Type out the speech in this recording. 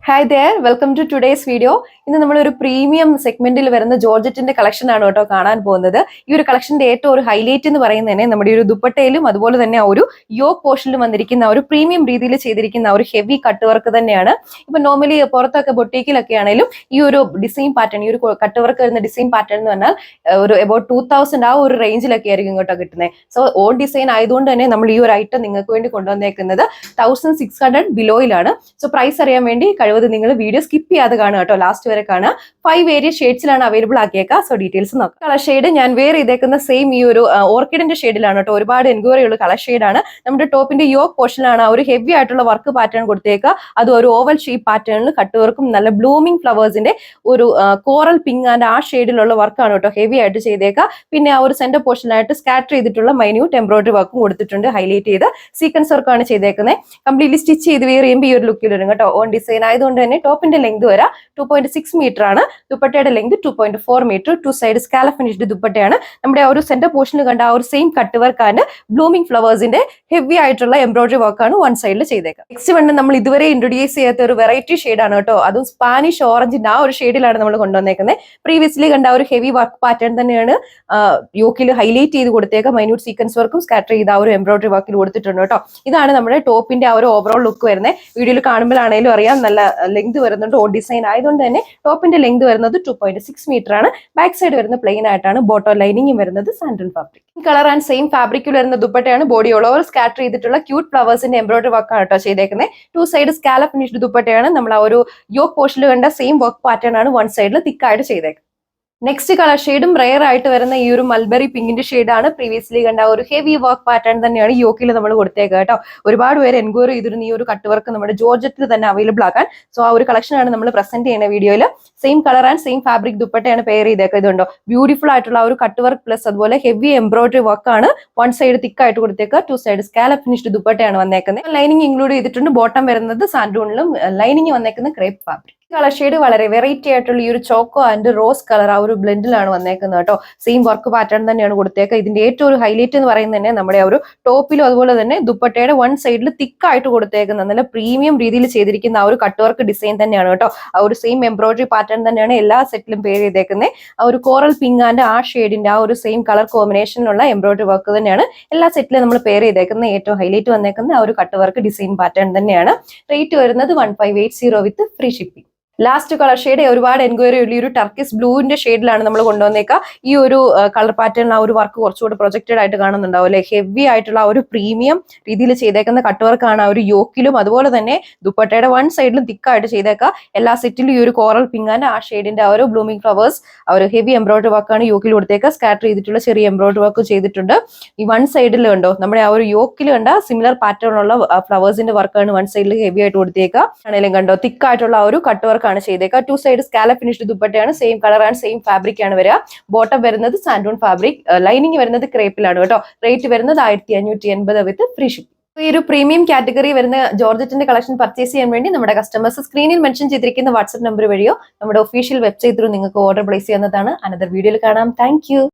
Hi there, welcome to today's video. ഇന്ന് നമ്മൾ ഒരു പ്രീമിയം സെഗ്മെന്റിൽ വരുന്ന ജോർജറ്റിന്റെ കളക്ഷൻ ആണ് കേട്ടോ കാണാൻ പോകുന്നത്. ഈ ഒരു കളക്ഷന്റെ ഏറ്റവും ഒരു ഹൈലൈറ്റ് എന്ന് പറയുന്നത് തന്നെ നമ്മുടെ ഒരു ദുപ്പട്ടയിലും അതുപോലെ തന്നെ ആ ഒരു യോക്ക് പോർഷനിലും വന്നിരിക്കുന്ന ഒരു പ്രീമിയം രീതിയിൽ ചെയ്തിരിക്കുന്ന ഒരു ഹെവി കട്ട് വർക്ക് തന്നെയാണ്. ഇപ്പൊ നോർമലി പുറത്തൊക്കെ ബൊട്ടീക്കിലൊക്കെ ആണെങ്കിലും ഈ ഒരു ഡിസൈൻ പാറ്റേൺ, ഈ ഒരു കട്ട് വർക്ക് വരുന്ന ഡിസൈൻ പാറ്റേൺ എന്ന് പറഞ്ഞാൽ ഒരു അബൌട്ട് 2000 ആ ഒരു റേഞ്ചിലൊക്കെ ആയിരിക്കും കേട്ടോ കിട്ടുന്നത്. സോ ഓൺ ഡിസൈൻ ആയതുകൊണ്ട് തന്നെ നമ്മൾ ഈ ഒരു ഐറ്റം നിങ്ങൾക്ക് വേണ്ടി കൊണ്ടുവന്നേക്കുന്നത് 1600 ബിലോയിലാണ്. സോ പ്രൈസ് അറിയാൻ വേണ്ടി കഴിവത് നിങ്ങൾ വീഡിയോ സ്കിപ്പ് ചെയ്യാതെ കാണുക കേട്ടോ, ലാസ്റ്റ് വരെ കാണുക. 5 വേരിയസ് ഷെയ്ഡ്സിലാണ് അവൈലബിൾ ആക്കിയേക്കാം. സോ ഡീറ്റെയിൽസ് നോക്കാം. കളർ ഷെയ്ഡ് ഞാൻ വേറെ ചെയ്തേക്കുന്ന സെയിം ഈ ഒരു ഓർക്കിഡിന്റെ ഷെയ്ഡിലാണ് കേട്ടോ. ഒരുപാട് എൻക്വയറി ഉള്ള കളർ ഷെയ്ഡാണ്. നമ്മുടെ ടോപ്പിന്റെ യോക്ക് പോർഷനിലാണ് ഒരു ഹെവി ആയിട്ടുള്ള വർക്ക് പാറ്റേൺ കൊടുത്തേക്കുക. അത് ഒരു ഓവൽ ഷേപ്പ് പാറ്റേണിൽ കട്ട് വർക്കും നല്ല ബ്ലൂമിംഗ് ഫ്ലവേഴ്സിന്റെ ഒരു കോറൽ പിങ്ക് ആൻഡ് ആ ഷെയ്ഡിലുള്ള വർക്കാണ് കേട്ടോ ഹെവി ആയിട്ട് ചെയ്തേക്കുക. പിന്നെ ആ ഒരു സെന്റർ പോർഷനായിട്ട് സ്കാറ്റർ ചെയ്തിട്ടുള്ള മൈന്യൂട്ട് എംബ്രോയിഡറി വർക്കും കൊടുത്തിട്ടുണ്ട്. ഹൈലൈറ്റ് ചെയ്ത് സീക്വൻസ് വർക്കാണ് ചെയ്തേക്കുന്നത്. കംപ്ലീറ്റ്ലി സ്റ്റിച്ച് ചെയ്ത് വേറെ ചെയ്യുമ്പോൾ ഈ ഒരു ലുക്കിൽ വരും കേട്ടോ. ഓൺ ഡിസൈൻ ആയതുകൊണ്ട് തന്നെ ടോപ്പിന്റെ ലെങ്ത് വരാം 2.6 മീറ്റർ ആണ്. ദുപ്പട്ടയുടെ length 2.4 metre. 2 side scallop finished ദുപ്പട്ടയാണ്. നമ്മുടെ ആ ഒരു സെന്റർ പോർഷനിൽ കണ്ട ആ ഒരു same cut work and blooming ഫ്ലവേഴ്സിന്റെ ഹെവി ആയിട്ടുള്ള എംബ്രോയിഡറി വർക്കാണ് വൺ സൈഡിൽ ചെയ്തേക്കുക. നെക്സ്റ്റ് വൺ നമ്മൾ ഇതുവരെ ഇൻട്രൊഡ്യൂസ് ചെയ്യാത്ത ഒരു വെറൈറ്റി ഷെയ്ഡാണ് കേട്ടോ. അതും സ്പാനിഷ് ഓറഞ്ചിന്റെ ആ ഒരു ഷെയ്ഡിലാണ് നമ്മൾ കൊണ്ടുവന്നേക്കുന്നത്. പ്രീവിയസ്ലി കണ്ട ഒരു ഹെവി വർക്ക് പാറ്റേൺ തന്നെയാണ് യോക്കിൽ ഹൈലൈറ്റ് ചെയ്ത് കൊടുത്തേക്കുക. മൈന്യൂട്ട് സീക്വൻസ് വർക്കും സ്കാറ്റർ ചെയ്ത ആ ഒരു എംബ്രോയിഡറി വർക്കിൽ കൊടുത്തിട്ടുണ്ട് കേട്ടോ. ഇതാണ് നമ്മുടെ ടോപ്പിന്റെ ആ ഒരു ഓവറോൾ ലുക്ക് വരുന്നത്. വീഡിയോയിൽ കാണുമ്പോഴാണെങ്കിലും അറിയാം നല്ല ലെങ്ത് വരുന്നുണ്ട്. ഓ ഡിസൈൻ ആയതുകൊണ്ട് തന്നെ ടോപ്പിന്റെ ലെങ്ത് വരുന്നത് 2.6 മീറ്റർ ആണ്. ബാക്ക് സൈഡ് വരുന്ന പ്ലെയിൻ ആയിട്ടാണ്. ബോട്ടോ ലൈനിങ്ങും വരുന്നത് sandal fabric. Colour and same ഫാബ്രിക്കിൽ വരുന്ന ദുപ്പട്ടയാണ്. ബോഡി ഓൾ ഓവർ സ്കാറ്റർ ചെയ്തിട്ടുള്ള ക്യൂട്ട് ഫ്ലവേഴ്സിന്റെ എംബ്രോയിഡറി വർക്കാണ് കേട്ടോ ചെയ്തേക്കുന്നത്. 2 സൈഡ് സ്കാലപ്പ് ഫിനിഷ്ഡ് ദുപ്പട്ടയാണ്. നമ്മൾ ആ ഒരു യോക്ക് പോർഷനിൽ കണ്ട സെയിം വർക്ക് പാറ്റേൺ ആണ് വൺ സൈഡിൽ തിക്കായിട്ട് ചെയ്തേക്കുന്നത്. നെക്സ്റ്റ് കളർ ഷെയ്ഡും റെയർ ആയിട്ട് വരുന്ന ഈ ഒരു മൽബറി പിങ്കിന്റെ ഷെയ്ഡാണ്. പ്രീവിയസ്ലി കണ്ട ഒരു ഹെവി വർക്ക് പാറ്റേൺ തന്നെയാണ് യോക്കിൽ നമ്മൾ കൊടുത്തേക്കുക കേട്ടോ. ഒരുപാട് പേര് എൻക്വയറി ചെയ്തിരുന്നു ഈ ഒരു കട്ട് വർക്ക് നമ്മുടെ ജോർജറ്റിൽ തന്നെ അവൈലബിൾ ആക്കാൻ. സോ ആ ഒരു കളക്ഷനാണ് നമ്മൾ പ്രസന്റ് ചെയ്യുന്ന വീഡിയോയിൽ. Same colour and same fabric ദുപ്പട്ടയാണ് പെയർ ചെയ്തേക്കുക. ഇതുണ്ടോ ബ്യൂട്ടിഫുൾ ആയിട്ടുള്ള ഒരു കട്ട് വർക്ക് പ്ലസ് അതുപോലെ ഹെവി എംബ്രോയിഡറി വർക്കാണ് വൺ സൈഡ് തിക്കായിട്ട് കൊടുത്തേക്കുക. 2 സൈഡ് സ്കാലപ്പ് ഫിനിഷ്ഡ് ദുപ്പട്ടയാണ് വന്നേക്കുന്നത്. ലൈനിങ് ഇൻക്ലൂഡ് ചെയ്തിട്ടുണ്ട്. ബോട്ടം വരുന്നത് സാൻഡൂണിലും ലൈനിങ് വന്നേക്കുന്ന ക്രേപ്പ് ഫാബ്രിക്. കളർ ഷെയ്ഡ് വളരെ വെറൈറ്റി ആയിട്ടുള്ള ഈ ഒരു ചോക്കോ ആൻഡ് റോസ് കളർ ആ ഒരു ബ്ലെൻഡിലാണ് വന്നേക്കുന്നത് കേട്ടോ. സെയിം വർക്ക് പാറ്റേൺ തന്നെയാണ് കൊടുത്തേക്കുക. ഇതിന്റെ ഏറ്റവും ഒരു ഹൈലൈറ്റ് എന്ന് പറയുന്നത് തന്നെ നമ്മുടെ ആ ഒരു ടോപ്പിലും അതുപോലെ തന്നെ ദുപ്പട്ടയുടെ വൺ സൈഡിൽ തിക്കായിട്ട് കൊടുത്തേക്കുന്നത് നല്ല പ്രീമിയം രീതിയിൽ ചെയ്തിരിക്കുന്ന ആ ഒരു കട്ട് വർക്ക് ഡിസൈൻ തന്നെയാണ് കേട്ടോ. ആ ഒരു സെയിം എംബ്രോയിഡറി പാറ്റേൺ തന്നെയാണ് എല്ലാ സെറ്റിലും പേര് ചെയ്തേക്കുന്നത്. ആ ഒരു കോറൽ പിങ്ക് ആൻഡ് ആ ഷെയ്ഡിന്റെ ആ ഒരു സെയിം കളർ കോമ്പിനേഷനിലുള്ള എംബ്രോയിഡറി വർക്ക് തന്നെയാണ് എല്ലാ സെറ്റിലും നമ്മൾ പേര് ചെയ്തേക്കുന്നത്. ഏറ്റവും ഹൈലൈറ്റ് വന്നേക്കുന്ന ആ ഒരു കട്ട് വർക്ക് ഡിസൈൻ പാറ്റേൺ തന്നെയാണ്. റേറ്റ് വരുന്നത് 1580 വിത്ത് free shipping. Last colour shade ഒരുപാട് എൻക്വയറി ഉള്ള ഒരു ടർക്കിസ് ബ്ലൂവിന്റെ ഷെയ്ഡിലാണ് നമ്മൾ കൊണ്ടുവന്നേക്കുക. ഈ ഒരു കളർ പാറ്റേൺ ആ ഒരു വർക്ക് കുറച്ചുകൂടി പ്രൊജക്റ്റഡ് ആയിട്ട് കാണുന്നുണ്ടാവും അല്ലെ. ഹെവി ആയിട്ടുള്ള ആ ഒരു പ്രീമിയം രീതിയിൽ ചെയ്തേക്കുന്ന കട്ട് വർക്കാണ് ആ ഒരു യോക്കിലും അതുപോലെ തന്നെ ദുപ്പട്ടയുടെ വൺ സൈഡിലും തിക്കായിട്ട് ചെയ്തേക്കുക. എല്ലാ സെറ്റിലും ഈ ഒരു കോറൽ പിങ്ക് ആൻഡ് ആ ഷെയ്ഡിന്റെ ആ ഒരു ബ്ലൂമിംഗ് ഫ്ലവേഴ്സ് ആ ഒരു ഹെവി എംബ്രോയിഡറി വർക്കാണ് യോക്കിൽ കൊടുത്തേക്കുക. സ്കാറ്റർ ചെയ്തിട്ടുള്ള ചെറിയ എംബ്രോയിഡറി വർക്ക് ചെയ്തിട്ടുണ്ട്. ഈ വൺ സൈഡിൽ കണ്ടോ നമ്മുടെ ആ ഒരു യോക്കിൽ കണ്ട സിമിലർ പാറ്റേൺ ഉള്ള ഫ്ലവേഴ്സിന്റെ വർക്കാണ് വൺ സൈഡിൽ ഹെവി ആയിട്ട് കൊടുത്തേക്കുക. ആണെങ്കിലും കണ്ടോ തിക്കായിട്ടുള്ള ആ ഒരു കട്ട് വർക്ക് ചെയ്തേക്കുക. 2 സൈഡ് സ്കാലപ്പ് ഫിനിഷ്ഡ് ദുപ്പട്ടയാണ്. Same colour and same fabric ആണ് വരിക. ബോട്ടം വരുന്നത് സാൻഡൂൺ ഫാബ്രിക്. ലൈനിങ് വരുന്നത് ക്രേപ്പിലാണ് കേട്ടോ. റേറ്റ് വരുന്നത് 1580 വിത്ത് ഫ്രീ ഷിപ്പിംഗ്. ഈ ഒരു പ്രീമിയം കാറ്റഗറി വരുന്ന ജോർജറ്റിന്റെ കളക്ഷൻ പർച്ചേസ് ചെയ്യാൻ വേണ്ടി നമ്മുടെ കസ്റ്റമേഴ്സ് സ്ക്രീനിൽ മെൻഷൻ ചെയ്തിരിക്കുന്ന വാട്സ്ആപ്പ് നമ്പർ വഴിയോ നമ്മുടെ ഒഫീഷ്യൽ വെബ്സൈറ്റ് ത്രൂ നിങ്ങൾക്ക് ഓർഡർ പ്ലേസ് ചെയ്യുന്നതാണ്. അനദർ വീഡിയോയിൽ കാണാം. താങ്ക്